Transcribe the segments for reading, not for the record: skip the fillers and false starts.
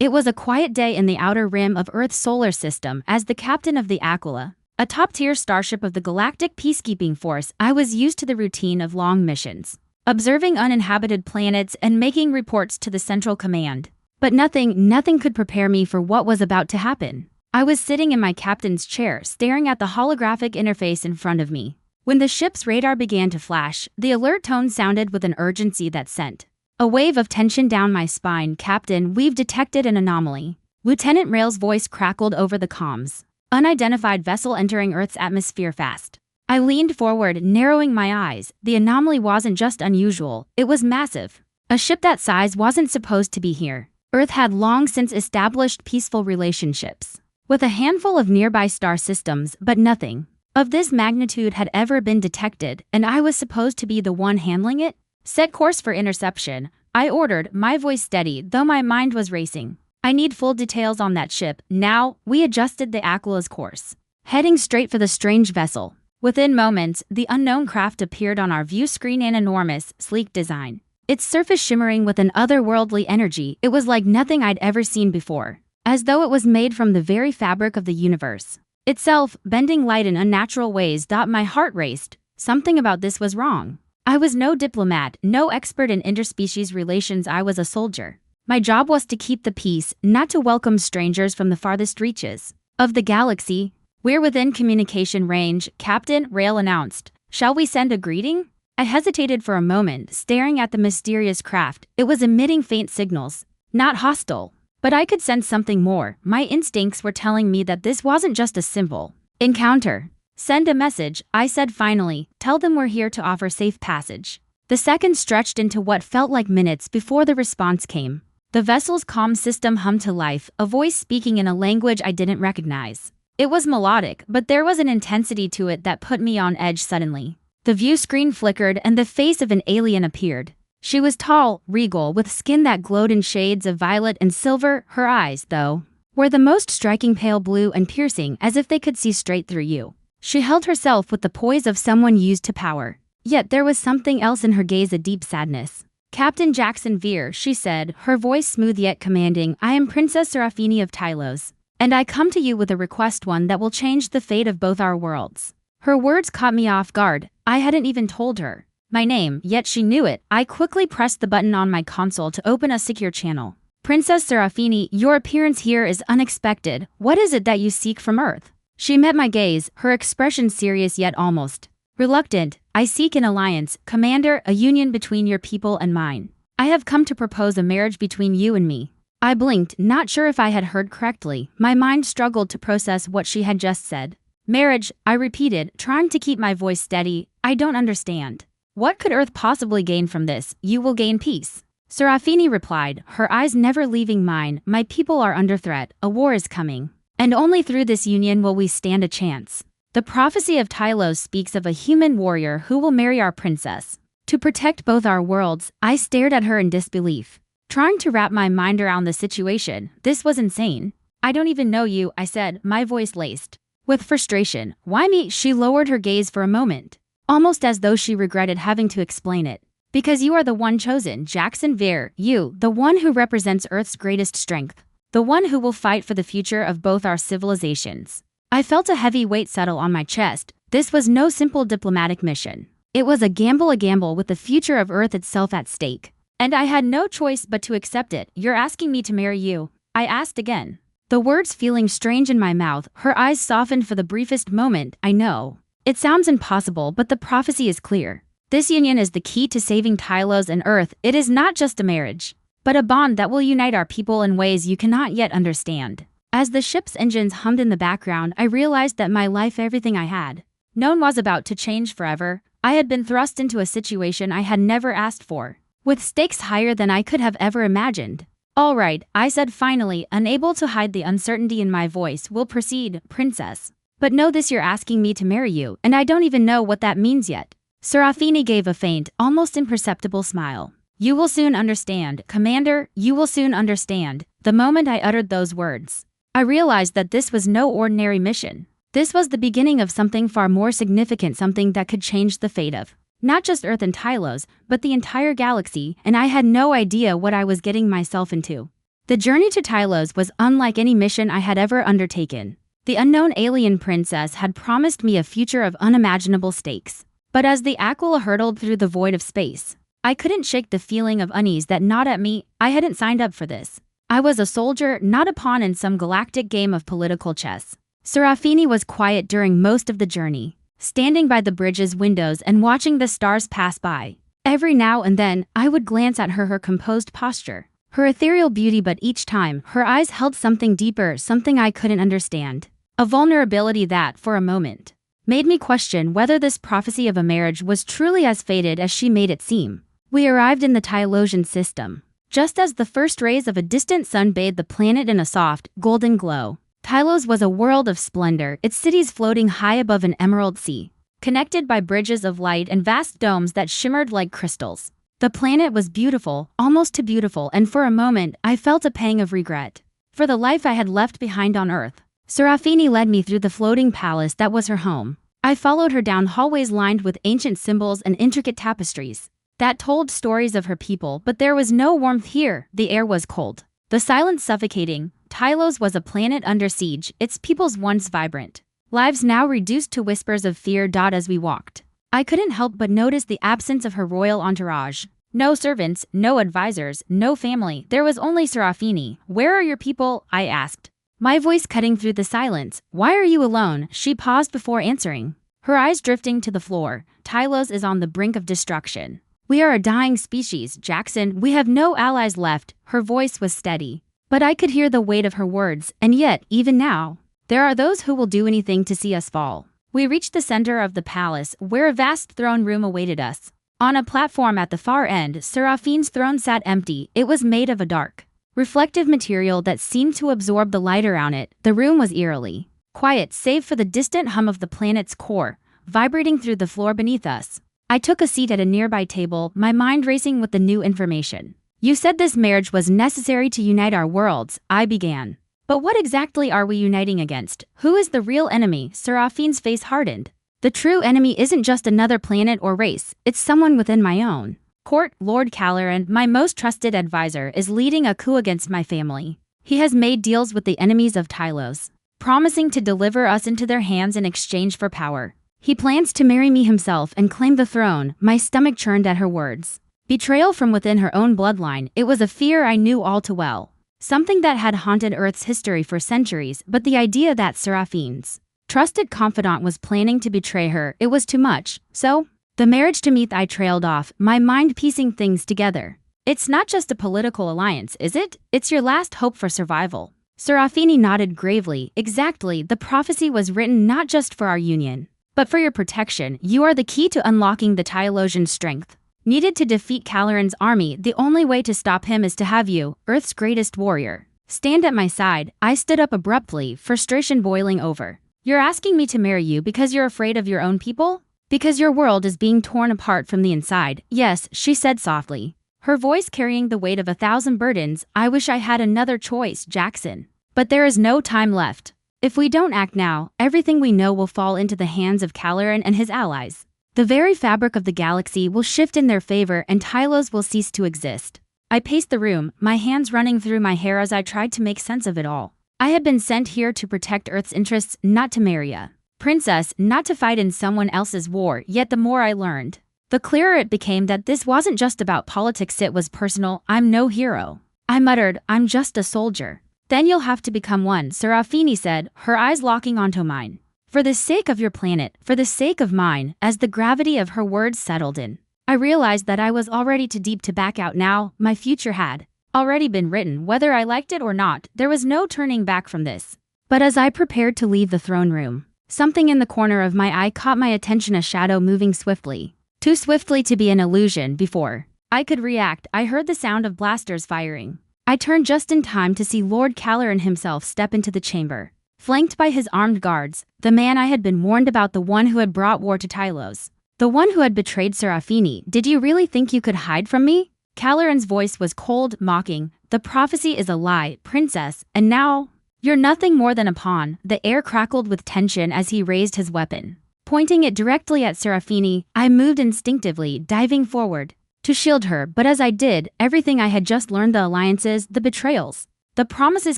It was a quiet day in the outer rim of Earth's solar system. As the captain of the Aquila, a top-tier starship of the Galactic Peacekeeping Force, I was used to the routine of long missions, observing uninhabited planets and making reports to the Central Command. But nothing could prepare me for what was about to happen. I was sitting in my captain's chair, staring at the holographic interface in front of me. When the ship's radar began to flash, the alert tone sounded with an urgency that sent a wave of tension down my spine. "Captain, we've detected an anomaly." Lieutenant Rail's voice crackled over the comms. "Unidentified vessel entering Earth's atmosphere fast." I leaned forward, narrowing my eyes. The anomaly wasn't just unusual, it was massive. A ship that size wasn't supposed to be here. Earth had long since established peaceful relationships with a handful of nearby star systems, but nothing of this magnitude had ever been detected, and I was supposed to be the one handling it? "Set course for interception," I ordered, my voice steady, though my mind was racing. "I need full details on that ship, now." We adjusted the Aquila's course, heading straight for the strange vessel. Within moments, the unknown craft appeared on our view screen in enormous, sleek design. Its surface shimmering with an otherworldly energy. It was like nothing I'd ever seen before, as though it was made from the very fabric of the universe itself, bending light in unnatural ways. My heart raced. Something about this was wrong. I was no diplomat, no expert in interspecies relations. I was a soldier. My job was to keep the peace, not to welcome strangers from the farthest reaches of the galaxy. "We're within communication range," Captain Rail announced. "Shall we send a greeting?" I hesitated for a moment, staring at the mysterious craft. It was emitting faint signals, not hostile, but I could sense something more. My instincts were telling me that this wasn't just a simple encounter. "Send a message," I said finally. "Tell them we're here to offer safe passage." The seconds stretched into what felt like minutes before the response came. The vessel's comm system hummed to life, a voice speaking in a language I didn't recognize. It was melodic, but there was an intensity to it that put me on edge suddenly. The view screen flickered and the face of an alien appeared. She was tall, regal, with skin that glowed in shades of violet and silver. Her eyes, though, were the most striking, pale blue and piercing, as if they could see straight through you. She held herself with the poise of someone used to power. Yet there was something else in her gaze, a deep sadness. "Captain Jackson Veer," she said, her voice smooth yet commanding, "I am Princess Serafini of Tylos, and I come to you with a request, one that will change the fate of both our worlds." Her words caught me off guard. I hadn't even told her my name, yet she knew it. I quickly pressed the button on my console to open a secure channel. "Princess Serafini, your appearance here is unexpected. What is it that you seek from Earth?" She met my gaze, her expression serious yet almost reluctant. "I seek an alliance, Commander, a union between your people and mine. I have come to propose a marriage between you and me." I blinked, not sure if I had heard correctly. My mind struggled to process what she had just said. "Marriage," I repeated, trying to keep my voice steady. "I don't understand. What could Earth possibly gain from this?" "You will gain peace," Serafini replied, her eyes never leaving mine. "My people are under threat. A war is coming, and only through this union will we stand a chance. The prophecy of Tylos speaks of a human warrior who will marry our princess to protect both our worlds." I stared at her in disbelief, trying to wrap my mind around the situation. This was insane. "I don't even know you," I said, my voice laced with frustration. "Why me?" She lowered her gaze for a moment, almost as though she regretted having to explain it. "Because you are the one chosen, Jackson Veer, you, the one who represents Earth's greatest strength, the one who will fight for the future of both our civilizations." I felt a heavy weight settle on my chest. This was no simple diplomatic mission. It was a gamble with the future of Earth itself at stake. And I had no choice but to accept it. "You're asking me to marry you?" I asked again, the words feeling strange in my mouth. Her eyes softened for the briefest moment. "I know it sounds impossible, but the prophecy is clear. This union is the key to saving Tylos and Earth. It is not just a marriage, but a bond that will unite our people in ways you cannot yet understand." As the ship's engines hummed in the background, I realized that my life, everything I had known, was about to change forever. I had been thrust into a situation I had never asked for, with stakes higher than I could have ever imagined. "All right," I said finally, unable to hide the uncertainty in my voice. "We'll proceed, Princess. But know this, you're asking me to marry you, and I don't even know what that means yet." Serafini gave a faint, almost imperceptible smile. "You will soon understand, Commander, you will soon understand." The moment I uttered those words, I realized that this was no ordinary mission. This was the beginning of something far more significant, something that could change the fate of not just Earth and Tylos, but the entire galaxy, and I had no idea what I was getting myself into. The journey to Tylos was unlike any mission I had ever undertaken. The unknown alien princess had promised me a future of unimaginable stakes. But as the Aquila hurtled through the void of space, I couldn't shake the feeling of unease that gnawed at me. I hadn't signed up for this. I was a soldier, not a pawn in some galactic game of political chess. Serafini was quiet during most of the journey, standing by the bridge's windows and watching the stars pass by. Every now and then, I would glance at her composed posture, her ethereal beauty, but each time, her eyes held something deeper, something I couldn't understand. A vulnerability that, for a moment, made me question whether this prophecy of a marriage was truly as fated as she made it seem. We arrived in the Tylosian system, just as the first rays of a distant sun bathed the planet in a soft, golden glow. Tylos was a world of splendor, its cities floating high above an emerald sea, connected by bridges of light and vast domes that shimmered like crystals. The planet was beautiful, almost too beautiful, and for a moment, I felt a pang of regret for the life I had left behind on Earth. Serafini led me through the floating palace that was her home. I followed her down hallways lined with ancient symbols and intricate tapestries that told stories of her people, but there was no warmth here. The air was cold, the silence suffocating. Tylos was a planet under siege, its peoples once vibrant, lives now reduced to whispers of fear. As we walked, I couldn't help but notice the absence of her royal entourage. No servants, no advisors, no family. There was only Serafini. "Where are your people?" I asked, my voice cutting through the silence. "Why are you alone?" She paused before answering, her eyes drifting to the floor. "Tylos is on the brink of destruction. We are a dying species, Jackson. We have no allies left." Her voice was steady, but I could hear the weight of her words, and yet, even now, there are those who will do anything to see us fall. We reached the center of the palace, where a vast throne room awaited us. On a platform at the far end, Seraphine's throne sat empty. It was made of a dark, reflective material that seemed to absorb the light around it. The room was eerily quiet, save for the distant hum of the planet's core, vibrating through the floor beneath us. I took a seat at a nearby table, my mind racing with the new information. "You said this marriage was necessary to unite our worlds," I began. "But what exactly are we uniting against? Who is the real enemy?" Seraphine's face hardened. "The true enemy isn't just another planet or race, it's someone within my own court. Lord Calaran, my most trusted advisor, is leading a coup against my family. He has made deals with the enemies of Tylos, promising to deliver us into their hands in exchange for power. He plans to marry me himself and claim the throne." My stomach churned at her words. Betrayal from within her own bloodline, it was a fear I knew all too well. Something that had haunted Earth's history for centuries, but the idea that Seraphine's trusted confidant was planning to betray her, it was too much. "So, the marriage to meet," I trailed off, my mind piecing things together. "It's not just a political alliance, is it? It's your last hope for survival." Serafini nodded gravely. "Exactly, the prophecy was written not just for our union, but for your protection. You are the key to unlocking the Tylosian strength needed to defeat Calaran's army. The only way to stop him is to have you, Earth's greatest warrior, stand at my side." I stood up abruptly, frustration boiling over. "You're asking me to marry you because you're afraid of your own people? Because your world is being torn apart from the inside?" "Yes," she said softly, her voice carrying the weight of 1,000 burdens. "I wish I had another choice, Jackson. But there is no time left. If we don't act now, everything we know will fall into the hands of Calaran and his allies. The very fabric of the galaxy will shift in their favor and Tylos will cease to exist." I paced the room, my hands running through my hair as I tried to make sense of it all. I had been sent here to protect Earth's interests, not to marry a princess, not to fight in someone else's war. Yet the more I learned, the clearer it became that this wasn't just about politics, it was personal. "I'm no hero," I muttered. "I'm just a soldier." "Then you'll have to become one," Serafini said, her eyes locking onto mine. "For the sake of your planet, for the sake of mine." As the gravity of her words settled in, I realized that I was already too deep to back out now. My future had already been written, whether I liked it or not. There was no turning back from this. But as I prepared to leave the throne room, something in the corner of my eye caught my attention, a shadow moving swiftly. Too swiftly to be an illusion. Before I could react, I heard the sound of blasters firing. I turned just in time to see Lord Calaran himself step into the chamber, flanked by his armed guards, the man I had been warned about, the one who had brought war to Tylos, the one who had betrayed Serafini. "Did you really think you could hide from me?" Calaran's voice was cold, mocking. "The prophecy is a lie, princess, and now you're nothing more than a pawn." The air crackled with tension as he raised his weapon, pointing it directly at Serafini. I moved instinctively, diving forward to shield her, but as I did, everything I had just learned, the alliances, the betrayals, The promises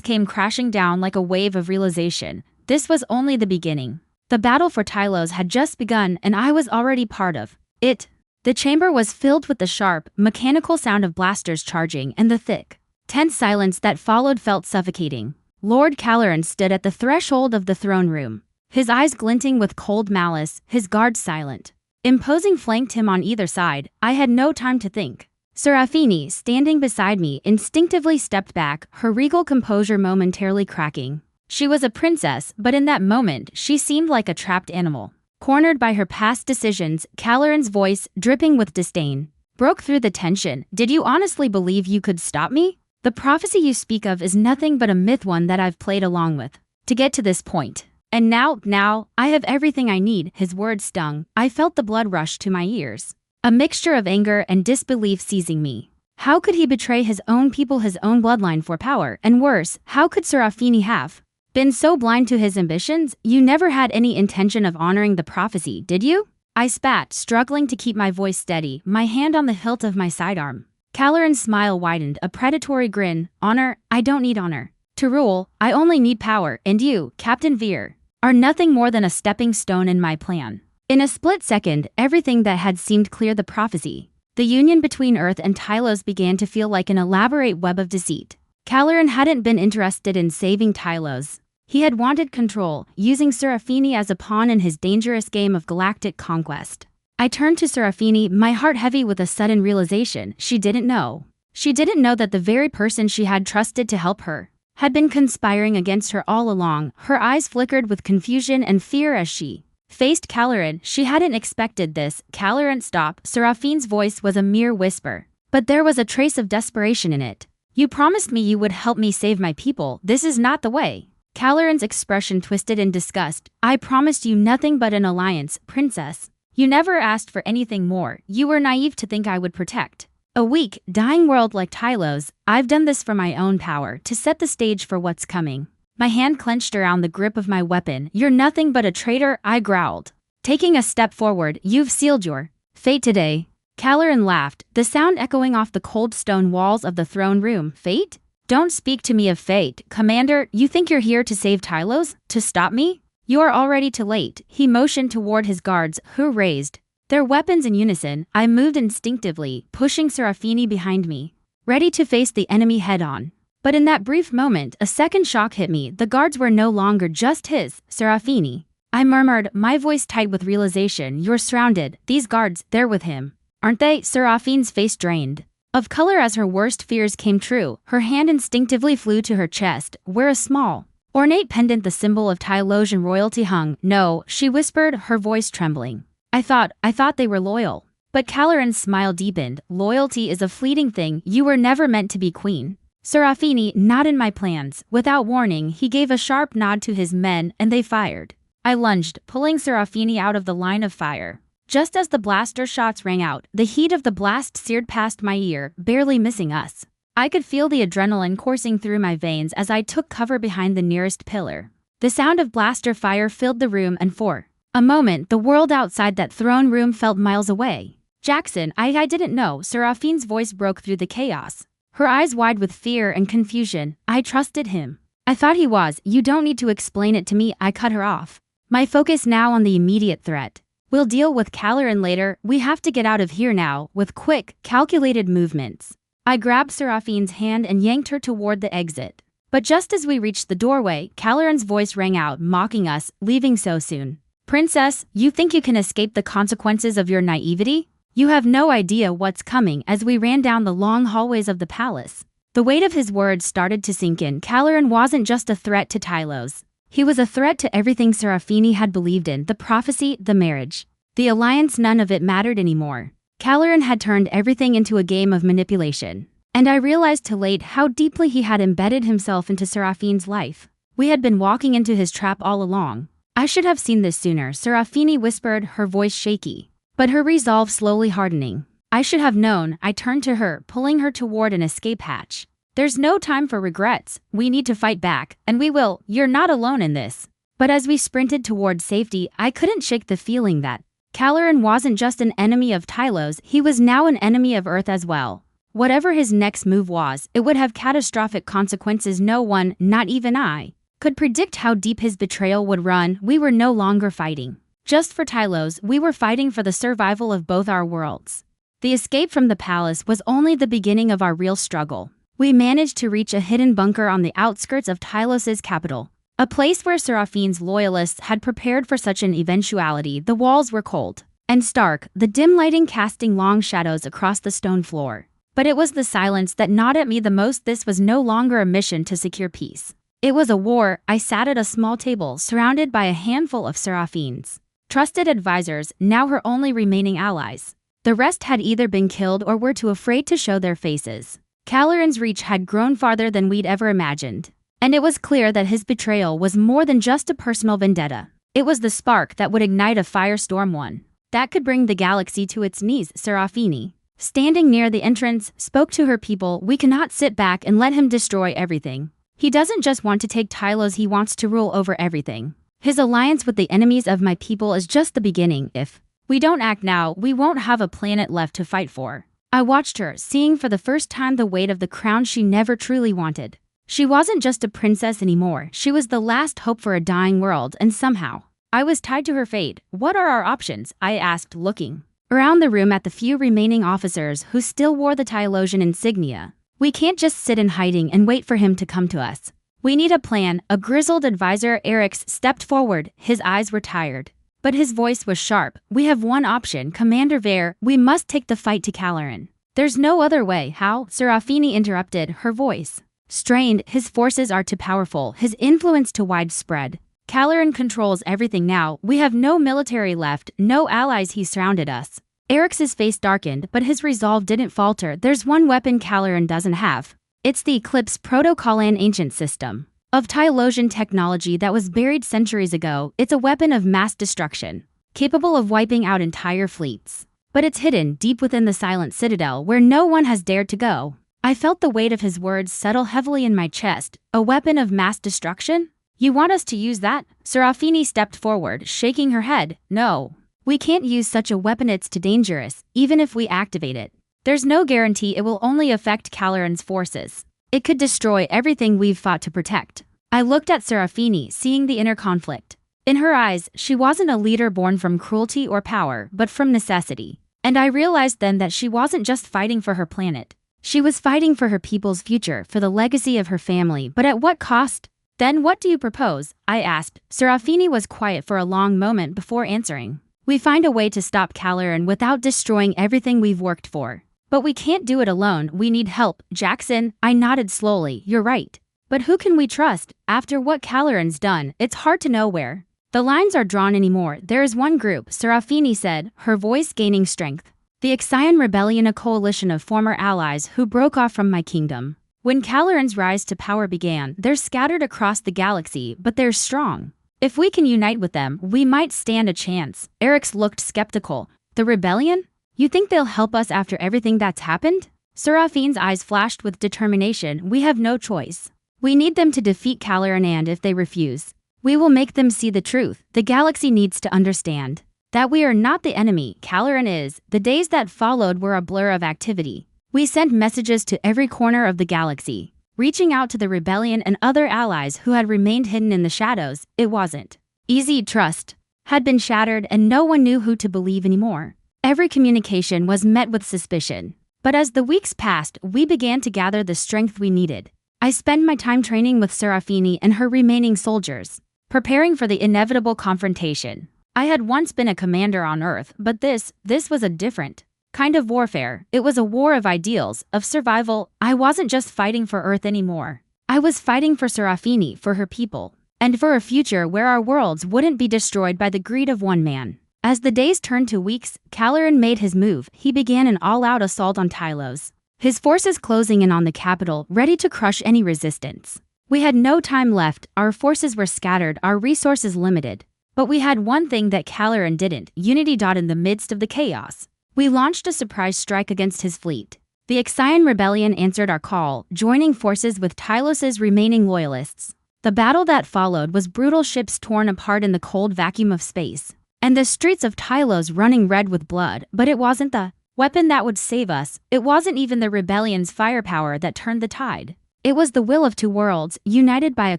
came crashing down like a wave of realization. This was only the beginning. The battle for Tylos had just begun and I was already part of it. The chamber was filled with the sharp, mechanical sound of blasters charging and the thick, tense silence that followed felt suffocating. Lord Caloran stood at the threshold of the throne room, his eyes glinting with cold malice, his guards silent. Imposing flanked him on either side. I had no time to think. Serafini, standing beside me, instinctively stepped back, her regal composure momentarily cracking. She was a princess, but in that moment, she seemed like a trapped animal. Cornered by her past decisions, Caloran's voice, dripping with disdain, broke through the tension. Did you honestly believe you could stop me? The prophecy you speak of is nothing but a myth, one that I've played along with to get to this point. And now, I have everything I need. His words stung. I felt the blood rush to my ears. A mixture of anger and disbelief seizing me. How could he betray his own people, his own bloodline for power? And worse, how could Serafini have been so blind to his ambitions? You never had any intention of honoring the prophecy, did you? I spat, struggling to keep my voice steady, my hand on the hilt of my sidearm. Caloran's smile widened, a predatory grin. Honor? I don't need honor. To rule, I only need power, and you, Captain Veer, are nothing more than a stepping stone in my plan. In a split second, everything that had seemed clear, the prophecy, the union between Earth and Tylos, began to feel like an elaborate web of deceit. Caloran hadn't been interested in saving Tylos. He had wanted control, using Serafini as a pawn in his dangerous game of galactic conquest. I turned to Serafini, my heart heavy with a sudden realization. She didn't know. She didn't know that the very person she had trusted to help her had been conspiring against her all along. Her eyes flickered with confusion and fear as she faced Caloran. She hadn't expected this. Caloran, stop. Seraphine's voice was a mere whisper, but there was a trace of desperation in it. You promised me you would help me save my people. This is not the way. Caloran's expression twisted in disgust. I promised you nothing but an alliance, princess. You never asked for anything more. You were naive to think I would protect a weak, dying world like Tylos. I've done this for my own power, to set the stage for what's coming. My hand clenched around the grip of my weapon. You're nothing but a traitor, I growled. Taking a step forward, you've sealed your fate today. Caloran laughed, the sound echoing off the cold stone walls of the throne room. Fate? Don't speak to me of fate, Commander. You think you're here to save Tylos? To stop me? You are already too late. He motioned toward his guards, who raised their weapons in unison. I moved instinctively, pushing Serafini behind me, ready to face the enemy head-on. But in that brief moment, a second shock hit me. The guards were no longer just his, Serafini. I murmured, my voice tight with realization. You're surrounded. These guards, they're with him, aren't they? Seraphine's face drained of color as her worst fears came true. Her hand instinctively flew to her chest, where a small, ornate pendant, the symbol of Tylosian royalty, hung. No, she whispered, her voice trembling. I thought they were loyal. But Caloran's smile deepened. Loyalty is a fleeting thing. You were never meant to be queen. Serafini, not in my plans. Without warning, he gave a sharp nod to his men, and they fired. I lunged, pulling Serafini out of the line of fire. Just as the blaster shots rang out, the heat of the blast seared past my ear, barely missing us. I could feel the adrenaline coursing through my veins as I took cover behind the nearest pillar. The sound of blaster fire filled the room, and for a moment, the world outside that throne room felt miles away. Jackson, I didn't know. Seraphine's voice broke through the chaos, her eyes wide with fear and confusion. I trusted him. I thought he was. You don't need to explain it to me. I cut her off, my focus now on the immediate threat. We'll deal with Caloran later. We have to get out of here now. With quick, calculated movements, I grabbed Seraphine's hand and yanked her toward the exit. But just as we reached the doorway, Caloran's voice rang out, mocking us, leaving so soon. Princess, you think you can escape the consequences of your naivety? You have no idea what's coming. As we ran down the long hallways of the palace, the weight of his words started to sink in. Caloran wasn't just a threat to Tylos. He was a threat to everything Serafini had believed in. The prophecy, the marriage, the alliance, none of it mattered anymore. Caloran had turned everything into a game of manipulation. And I realized too late how deeply he had embedded himself into Seraphine's life. We had been walking into his trap all along. I should have seen this sooner, Serafini whispered, her voice shaky, but her resolve slowly hardening. I should have known. I turned to her, pulling her toward an escape hatch. There's no time for regrets. We need to fight back, and we will. You're not alone in this. But as we sprinted toward safety, I couldn't shake the feeling that Caloran wasn't just an enemy of Tylos, he was now an enemy of Earth as well. Whatever his next move was, it would have catastrophic consequences. No one, not even I, could predict how deep his betrayal would run. We were no longer fighting just for Tylos, we were fighting for the survival of both our worlds. The escape from the palace was only the beginning of our real struggle. We managed to reach a hidden bunker on the outskirts of Tylos's capital, a place where Seraphine's loyalists had prepared for such an eventuality. The walls were cold and stark, the dim lighting casting long shadows across the stone floor. But it was the silence that gnawed at me the most. This was no longer a mission to secure peace. It was a war. I sat at a small table surrounded by a handful of Seraphine's trusted advisors, now her only remaining allies. The rest had either been killed or were too afraid to show their faces. Caloran's reach had grown farther than we'd ever imagined. And it was clear that his betrayal was more than just a personal vendetta. It was the spark that would ignite a firestorm, one that could bring the galaxy to its knees. Serafini, standing near the entrance, spoke to her people. We cannot sit back and let him destroy everything. He doesn't just want to take Tylos, he wants to rule over everything. His alliance with the enemies of my people is just the beginning. If we don't act now, we won't have a planet left to fight for. I watched her, seeing for the first time the weight of the crown she never truly wanted. She wasn't just a princess anymore, she was the last hope for a dying world, and somehow I was tied to her fate. What are our options? I asked, looking around the room at the few remaining officers who still wore the Tylosian insignia. We can't just sit in hiding and wait for him to come to us. We need a plan. A grizzled advisor, Erix, stepped forward. His eyes were tired, but his voice was sharp. We have one option, Commander Vare. We must take the fight to Caloran. There's no other way. How? Serafini interrupted, her voice strained. His forces are too powerful, his influence too widespread. Caloran controls everything now. We have no military left, no allies. He surrounded us. Erix's face darkened, but his resolve didn't falter. There's one weapon Caloran doesn't have. It's the Eclipse Protocol, an ancient system of Tylosian technology that was buried centuries ago. It's a weapon of mass destruction, capable of wiping out entire fleets. But it's hidden deep within the silent citadel where no one has dared to go. I felt the weight of his words settle heavily in my chest. A weapon of mass destruction? You want us to use that? Serafini stepped forward, shaking her head. No. We can't use such a weapon, it's too dangerous. Even if we activate it, there's no guarantee it will only affect Caloran's forces. It could destroy everything we've fought to protect. I looked at Serafini, seeing the inner conflict. In her eyes, she wasn't a leader born from cruelty or power, but from necessity. And I realized then that she wasn't just fighting for her planet. She was fighting for her people's future, for the legacy of her family, but at what cost? Then what do you propose? I asked. Serafini was quiet for a long moment before answering. We find a way to stop Caloran without destroying everything we've worked for. But we can't do it alone, we need help. Jackson, I nodded slowly, you're right. But who can we trust? After what Caloran's done, it's hard to know where the lines are drawn anymore. There is one group, Serafini said, her voice gaining strength. The Ixion Rebellion, a coalition of former allies who broke off from my kingdom. When Caloran's rise to power began, they're scattered across the galaxy, but they're strong. If we can unite with them, we might stand a chance. Erix looked skeptical. The rebellion? You think they'll help us after everything that's happened? Seraphine's eyes flashed with determination. We have no choice. We need them to defeat Caloran, and if they refuse, we will make them see the truth. The galaxy needs to understand that we are not the enemy, Caloran is. The days that followed were a blur of activity. We sent messages to every corner of the galaxy, reaching out to the rebellion and other allies who had remained hidden in the shadows. It wasn't easy. Trust had been shattered and no one knew who to believe anymore. Every communication was met with suspicion. But as the weeks passed, we began to gather the strength we needed. I spent my time training with Serafini and her remaining soldiers, preparing for the inevitable confrontation. I had once been a commander on Earth, but this was a different kind of warfare. It was a war of ideals, of survival. I wasn't just fighting for Earth anymore. I was fighting for Serafini, for her people, and for a future where our worlds wouldn't be destroyed by the greed of one man. As the days turned to weeks, Caloran made his move. He began an all-out assault on Tylos, his forces closing in on the capital, ready to crush any resistance. We had no time left. Our forces were scattered, our resources limited. But we had one thing that Caloran didn't: unity. In the midst of the chaos, we launched a surprise strike against his fleet. The Ixion Rebellion answered our call, joining forces with Tylos's remaining loyalists. The battle that followed was brutal, ships torn apart in the cold vacuum of space, and the streets of Tylos running red with blood. But it wasn't the weapon that would save us. It wasn't even the rebellion's firepower that turned the tide. It was the will of two worlds, united by a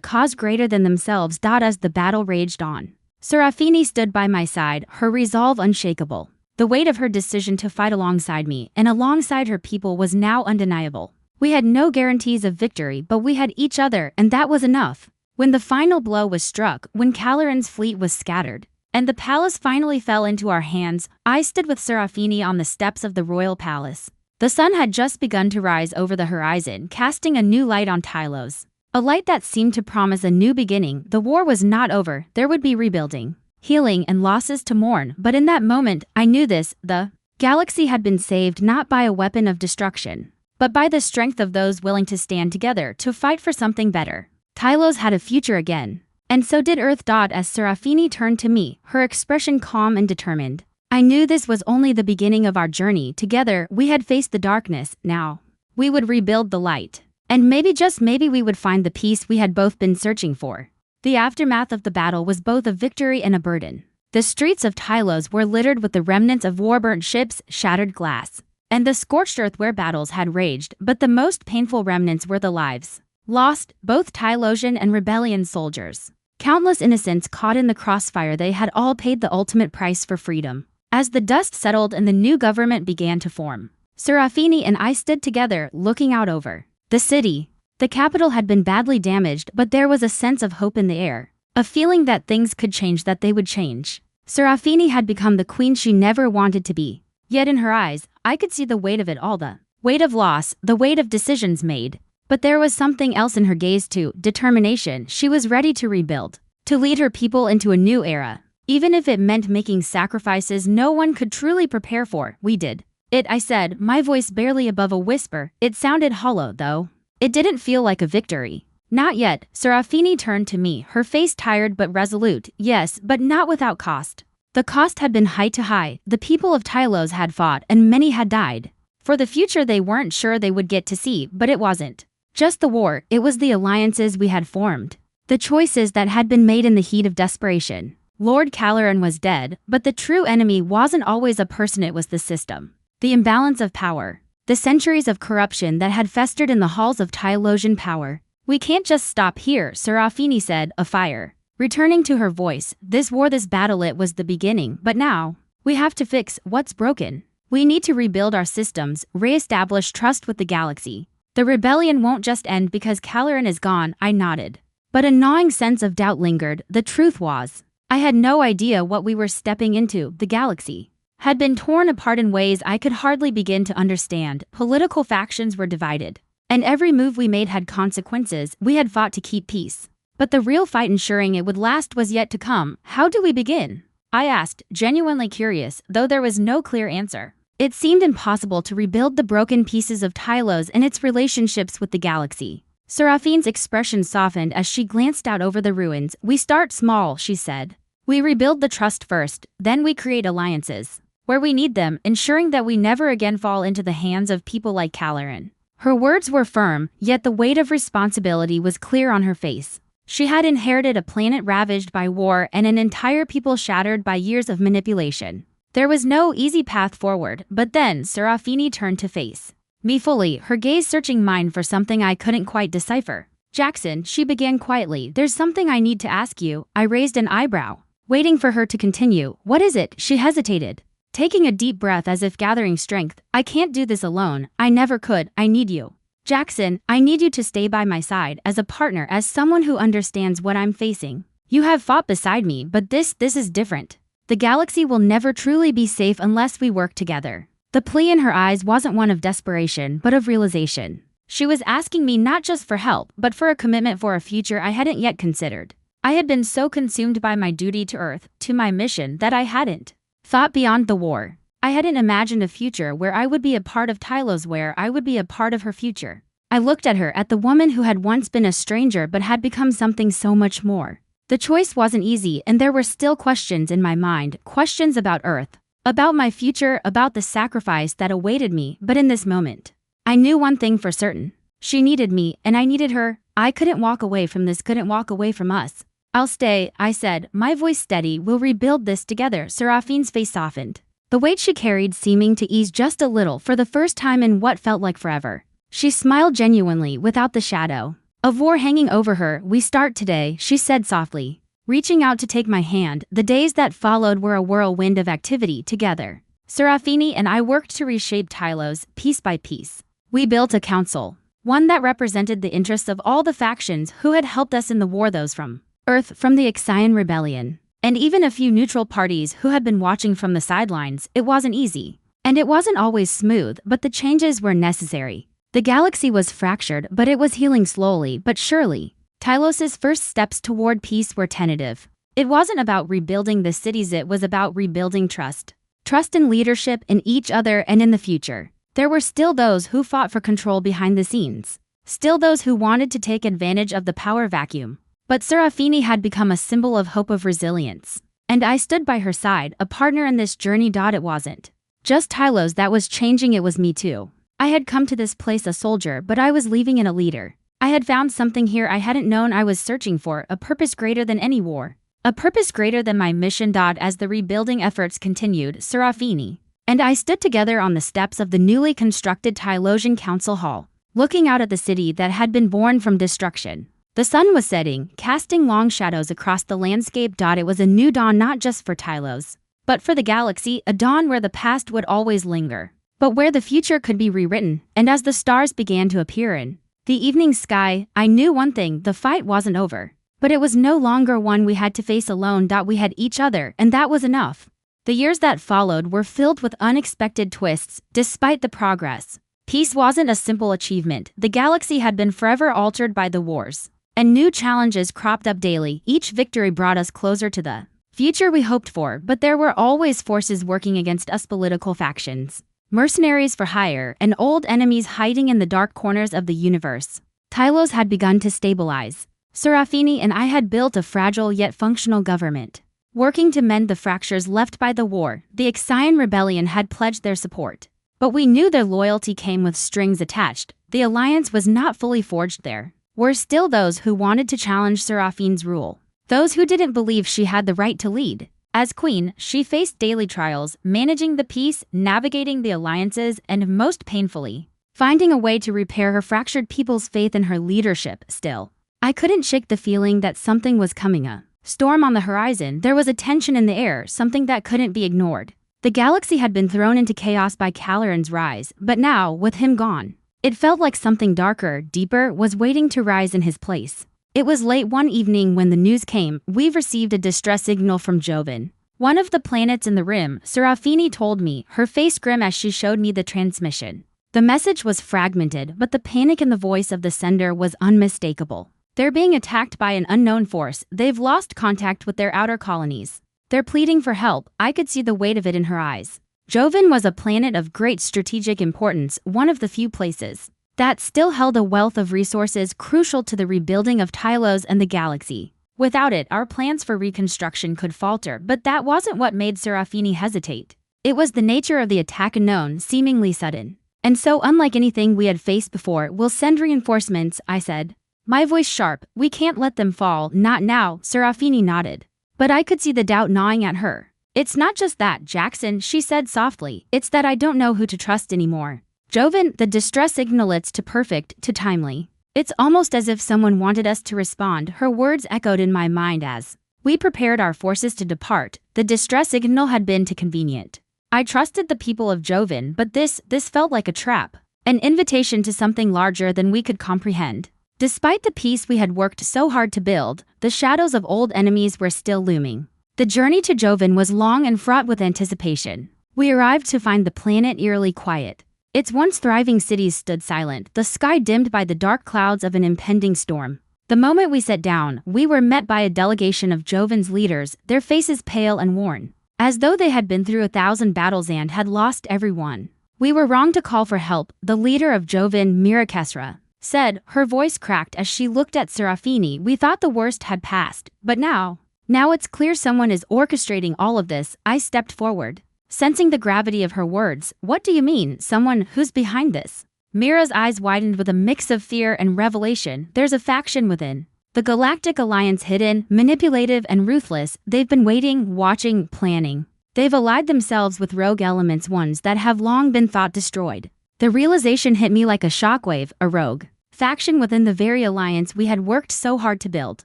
cause greater than themselves. As the battle raged on, Serafini stood by my side, her resolve unshakable. The weight of her decision to fight alongside me and alongside her people was now undeniable. We had no guarantees of victory, but we had each other, and that was enough. When the final blow was struck, when Caloran's fleet was scattered, and the palace finally fell into our hands, I stood with Serafini on the steps of the royal palace. The sun had just begun to rise over the horizon, casting a new light on Tylos. A light that seemed to promise a new beginning. The war was not over, there would be rebuilding, healing, and losses to mourn, but in that moment, I knew this: the galaxy had been saved not by a weapon of destruction, but by the strength of those willing to stand together to fight for something better. Tylos had a future again. And so did Earth. As Serafini turned to me, her expression calm and determined, I knew this was only the beginning of our journey. Together, we had faced the darkness. Now, we would rebuild the light. And maybe, just maybe, we would find the peace we had both been searching for. The aftermath of the battle was both a victory and a burden. The streets of Tylos were littered with the remnants of war-burnt ships, shattered glass, and the scorched earth where battles had raged, but the most painful remnants were the lives lost, both Tylosian and rebellion soldiers. Countless innocents caught in the crossfire. They had all paid the ultimate price for freedom. As the dust settled and the new government began to form, Serafini and I stood together, looking out over the city. The capital had been badly damaged, but there was a sense of hope in the air, a feeling that things could change, that they would change. Serafini had become the queen she never wanted to be. Yet in her eyes, I could see the weight of it all, the weight of loss, the weight of decisions made. But there was something else in her gaze too: determination. She was ready to rebuild, to lead her people into a new era, even if it meant making sacrifices no one could truly prepare for. We did it, I said, my voice barely above a whisper. It sounded hollow, though. It didn't feel like a victory. Not yet. Serafini turned to me, her face tired but resolute. Yes, but not without cost. The cost had been high to high. The people of Tylos had fought, and many had died. For the future they weren't sure they would get to see, but it wasn't just the war, it was the alliances we had formed, the choices that had been made in the heat of desperation. Lord Caloran was dead, but the true enemy wasn't always a person, it was the system. The imbalance of power. The centuries of corruption that had festered in the halls of Tylosian power. We can't just stop here, Serafini said, afire. Returning to her voice, this war, this battle, it was the beginning, but now, we have to fix what's broken. We need to rebuild our systems, re-establish trust with the galaxy. The rebellion won't just end because Caloran is gone, I nodded. But a gnawing sense of doubt lingered. The truth was, I had no idea what we were stepping into. The galaxy had been torn apart in ways I could hardly begin to understand. Political factions were divided, and every move we made had consequences. We had fought to keep peace, but the real fight ensuring it would last was yet to come. How do we begin? I asked, genuinely curious, though there was no clear answer. It seemed impossible to rebuild the broken pieces of Tylos and its relationships with the galaxy. Seraphine's expression softened as she glanced out over the ruins. We start small, she said. We rebuild the trust first, then we create alliances where we need them, ensuring that we never again fall into the hands of people like Caloran. Her words were firm, yet the weight of responsibility was clear on her face. She had inherited a planet ravaged by war and an entire people shattered by years of manipulation. There was no easy path forward, but then Serafini turned to face me fully, her gaze searching mine for something I couldn't quite decipher. Jackson, she began quietly, there's something I need to ask you. I raised an eyebrow, waiting for her to continue. What is it? She hesitated, taking a deep breath as if gathering strength. I can't do this alone. I never could. I need you. Jackson, I need you to stay by my side as a partner, as someone who understands what I'm facing. You have fought beside me, but this is different. The galaxy will never truly be safe unless we work together. The plea in her eyes wasn't one of desperation, but of realization. She was asking me not just for help, but for a commitment for a future I hadn't yet considered. I had been so consumed by my duty to Earth, to my mission, that I hadn't thought beyond the war. I hadn't imagined a future where I would be a part of Tylos, where I would be a part of her future. I looked at her, at the woman who had once been a stranger but had become something so much more. The choice wasn't easy, and there were still questions in my mind, questions about Earth, about my future, about the sacrifice that awaited me. But in this moment, I knew one thing for certain. She needed me, and I needed her. I couldn't walk away from this, couldn't walk away from us. I'll stay, I said, my voice steady. We'll rebuild this together. Seraphine's face softened. the weight she carried seeming to ease just a little for the first time in what felt like forever. She smiled genuinely without the shadow of war hanging over her. "We start today," she said softly, reaching out to take my hand. The days that followed were a whirlwind of activity together. Serafini and I worked to reshape Tylos piece by piece. We built a council, one that represented the interests of all the factions who had helped us in the war, those from Earth, from the Ixian rebellion, and even a few neutral parties who had been watching from the sidelines. It wasn't easy, and it wasn't always smooth, but the changes were necessary. The galaxy was fractured, but it was healing slowly but surely. Tylos's first steps toward peace were tentative. It wasn't about rebuilding the cities, it was about rebuilding trust. Trust in leadership, in each other, and in the future. There were still those who fought for control behind the scenes. Still those who wanted to take advantage of the power vacuum. But Serafini had become a symbol of hope, of resilience. And I stood by her side, a partner in this journey. It wasn't just Tylos that was changing, it was me too. I had come to this place a soldier, but I was leaving it a leader. I had found something here I hadn't known I was searching for, a purpose greater than any war. A purpose greater than my mission. As the rebuilding efforts continued, Serafini and I stood together on the steps of the newly constructed Tylosian Council Hall, looking out at the city that had been born from destruction. The sun was setting, casting long shadows across the landscape. It was a new dawn, not just for Tylos, but for the galaxy, a dawn where the past would always linger, but where the future could be rewritten. And as the stars began to appear in the evening sky, I knew one thing: the fight wasn't over. But it was no longer one we had to face alone. We had each other, and that was enough. The years that followed were filled with unexpected twists. Despite the progress, peace wasn't a simple achievement. The galaxy had been forever altered by the wars, and new challenges cropped up daily. Each victory brought us closer to the future we hoped for, but there were always forces working against us: political factions, mercenaries for hire, and old enemies hiding in the dark corners of the universe. Tylos had begun to stabilize. Serafini and I had built a fragile yet functional government, working to mend the fractures left by the war. The Ixian rebellion had pledged their support, but we knew their loyalty came with strings attached. The alliance was not fully forged. There were still those who wanted to challenge Serafini's rule, those who didn't believe she had the right to lead. As queen, she faced daily trials, managing the peace, navigating the alliances, and most painfully, finding a way to repair her fractured people's faith in her leadership. Still, I couldn't shake the feeling that something was coming, a storm on the horizon. There was a tension in the air, something that couldn't be ignored. The galaxy had been thrown into chaos by Caloran's rise, but now, with him gone, it felt like something darker, deeper, was waiting to rise in his place. It was late one evening when the news came. "We've received a distress signal from Jovan, one of the planets in the rim," Serafini told me, her face grim as she showed me the transmission. The message was fragmented, but the panic in the voice of the sender was unmistakable. "They're being attacked by an unknown force. They've lost contact with their outer colonies. They're pleading for help." I could see the weight of it in her eyes. Jovan was a planet of great strategic importance, one of the few places that still held a wealth of resources crucial to the rebuilding of Tylos and the galaxy. Without it, our plans for reconstruction could falter, but that wasn't what made Serafini hesitate. It was the nature of the attack, unknown, seemingly sudden, and so unlike anything we had faced before. "We'll send reinforcements," I said, my voice sharp. "We can't let them fall, not now." Serafini nodded, but I could see the doubt gnawing at her. "It's not just that, Jackson," she said softly. "It's that I don't know who to trust anymore. Jovan, the distress signal, it's too perfect, too timely. It's almost as if someone wanted us to respond." Her words echoed in my mind as we prepared our forces to depart. The distress signal had been too convenient. I trusted the people of Jovan, but this felt like a trap, an invitation to something larger than we could comprehend. Despite the peace we had worked so hard to build, the shadows of old enemies were still looming. The journey to Jovan was long and fraught with anticipation. We arrived to find the planet eerily quiet. Its once thriving cities stood silent, the sky dimmed by the dark clouds of an impending storm. The moment we sat down, we were met by a delegation of Jovan's leaders, their faces pale and worn, as though they had been through 1,000 battles and had lost every one. "We were wrong to call for help," the leader of Jovan, Mirakesra, said, her voice cracked as she looked at Serafini. "We thought the worst had passed, but now it's clear someone is orchestrating all of this." I stepped forward, sensing the gravity of her words. "What do you mean, someone? Who's behind this?" Mira's eyes widened with a mix of fear and revelation. "There's a faction within the Galactic Alliance, hidden, manipulative, and ruthless. They've been waiting, watching, planning They've allied themselves with rogue elements, ones that have long been thought destroyed. The realization hit me like a shockwave, a rogue faction within the very alliance we had worked so hard to build.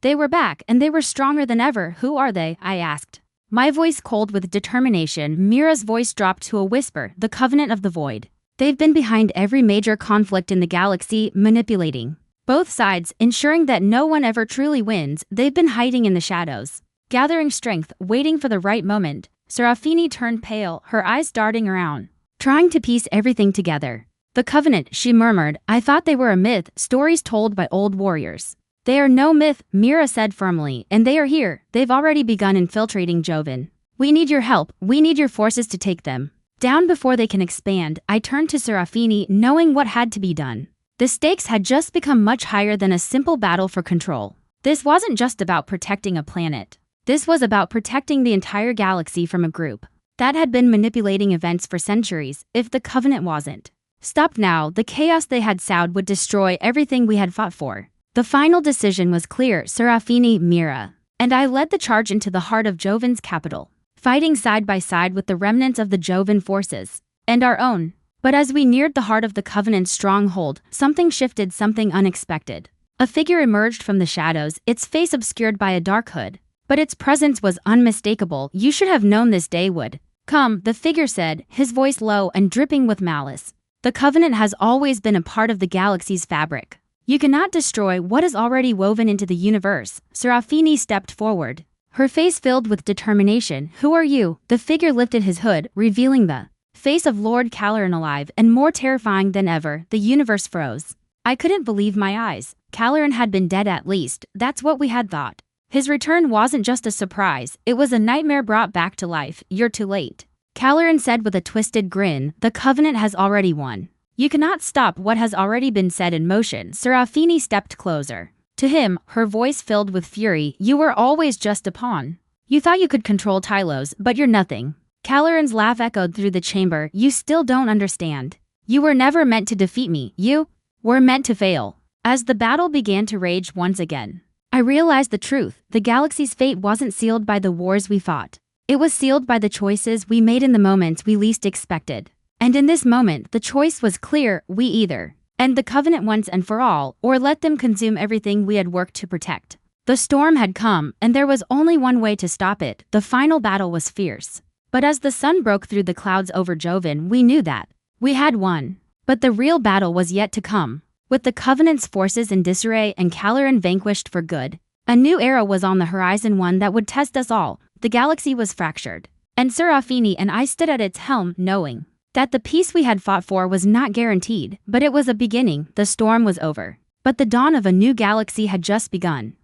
They were back, and they were stronger than ever. Who are they? I asked. My voice cold with determination. Mira's voice dropped to a whisper. The Covenant of the Void. They've been behind every major conflict in the galaxy, manipulating both sides, ensuring that no one ever truly wins. They've been hiding in the shadows, gathering strength, waiting for the right moment. Serafini turned pale, her eyes darting around, trying to piece everything together. The Covenant, she murmured. I thought they were a myth, stories told by old warriors. They are no myth, Mira said firmly, and they are here. They've already begun infiltrating Joven. We need your help. We need your forces to take them down before they can expand. I turned to Serafini, knowing what had to be done. The stakes had just become much higher than a simple battle for control. This wasn't just about protecting a planet. This was about protecting the entire galaxy from a group that had been manipulating events for centuries. If the Covenant wasn't stopped now, the chaos they had sowed would destroy everything we had fought for. The final decision was clear: Serafini, Mira, and I led the charge into the heart of Joven's capital, fighting side by side with the remnants of the Joven forces and our own. But as we neared the heart of the Covenant's stronghold, something shifted, something unexpected. A figure emerged from the shadows, its face obscured by a dark hood, but its presence was unmistakable. You should have known this day would come, the figure said, his voice low and dripping with malice. The Covenant has always been a part of the galaxy's fabric. You cannot destroy what is already woven into the universe. Serafini stepped forward, her face filled with determination. Who are you? The figure lifted his hood, revealing the face of Lord Calaran, alive and more terrifying than ever. The universe froze. I couldn't believe my eyes. Calaran had been dead, at least that's what we had thought. His return wasn't just a surprise, it was a nightmare brought back to life. You're too late, Calaran said with a twisted grin. The Covenant has already won. You cannot stop what has already been set in motion. Serafini stepped closer to him, her voice filled with fury. You were always just a pawn. You thought you could control Tylos, but you're nothing. Calaran's laugh echoed through the chamber. You still don't understand. You were never meant to defeat me. You were meant to fail. As the battle began to rage once again, I realized the truth. The galaxy's fate wasn't sealed by the wars we fought. It was sealed by the choices we made in the moments we least expected. And in this moment, the choice was clear: we either end the Covenant once and for all, or let them consume everything we had worked to protect. The storm had come, and there was only one way to stop it. The final battle was fierce. But as the sun broke through the clouds over Joven, we knew that we had won. But the real battle was yet to come. With the Covenant's forces in disarray and Calaran vanquished for good, a new era was on the horizon, one that would test us all. The galaxy was fractured, and Serafini and I stood at its helm, knowing that the peace we had fought for was not guaranteed, but it was a beginning. The storm was over, but the dawn of a new galaxy had just begun.